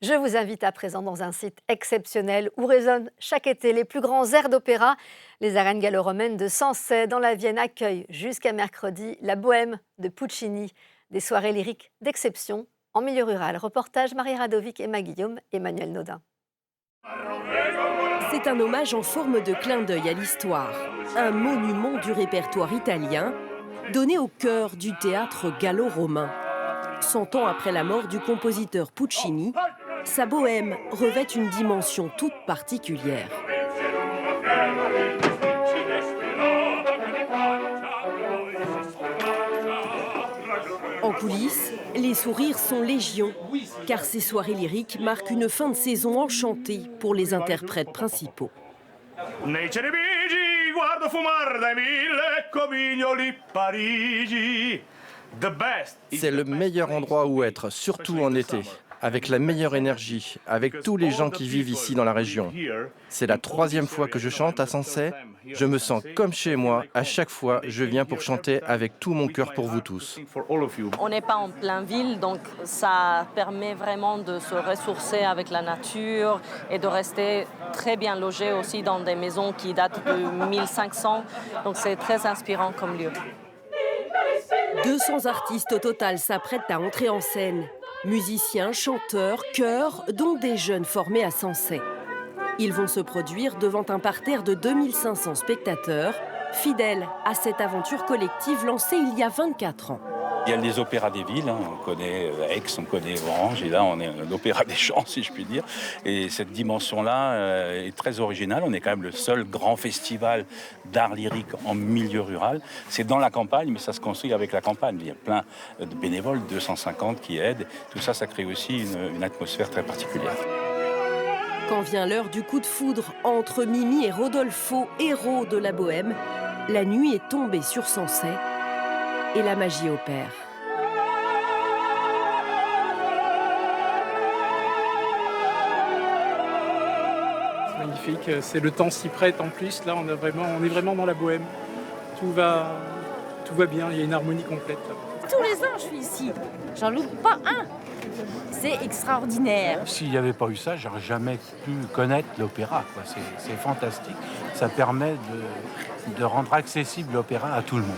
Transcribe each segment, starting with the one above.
Je vous invite à présent dans un site exceptionnel où résonnent chaque été les plus grands airs d'opéra. Les arènes gallo-romaines de Sancey dans la Vienne accueillent jusqu'à mercredi la Bohème de Puccini. Des soirées lyriques d'exception en milieu rural. Reportage Marie Radovic, Emma Guillaume, Emmanuel Naudin. C'est un hommage en forme de clin d'œil à l'histoire. Un monument du répertoire italien donné au cœur du théâtre gallo-romain. 100 ans après la mort du compositeur Puccini, sa bohème revêt une dimension toute particulière. En coulisses, les sourires sont légion, car ces soirées lyriques marquent une fin de saison enchantée pour les interprètes principaux. Nei Cerebigi guardo fumar dai mille comignoli Parigi. The best. C'est le meilleur endroit où être, surtout en été, avec la meilleure énergie, avec tous les gens qui vivent ici dans la région. C'est la 3e fois que je chante à Sancey. Je me sens comme chez moi. À chaque fois, je viens pour chanter avec tout mon cœur pour vous tous. On n'est pas en plein ville, donc ça permet vraiment de se ressourcer avec la nature et de rester très bien logé aussi dans des maisons qui datent de 1500. Donc c'est très inspirant comme lieu. 200 artistes au total s'apprêtent à entrer en scène. Musiciens, chanteurs, chœurs, dont des jeunes formés à Sancey. Ils vont se produire devant un parterre de 2500 spectateurs, fidèles à cette aventure collective lancée il y a 24 ans. Il y a les opéras des villes, on connaît Aix, on connaît Orange, et là on est un opéra des champs, si je puis dire. Et cette dimension-là est très originale. On est quand même le seul grand festival d'art lyrique en milieu rural. C'est dans la campagne, mais ça se construit avec la campagne. Il y a plein de bénévoles, 250 qui aident. Tout ça, ça crée aussi une atmosphère très particulière. Quand vient l'heure du coup de foudre entre Mimi et Rodolfo, héros de la Bohème, la nuit est tombée sur Sancey et la magie opère. C'est magnifique, c'est le temps s'y prête en plus. Là, on est vraiment dans la Bohème. Tout va bien, il y a une harmonie complète. Là. Tous les ans, je suis ici. J'en loupe pas un. C'est extraordinaire. S'il n'y avait pas eu ça, j'aurais jamais pu connaître l'opéra. C'est fantastique. Ça permet de rendre accessible l'opéra à tout le monde.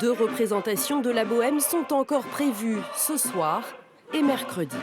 2 représentations de la Bohème sont encore prévues ce soir et mercredi.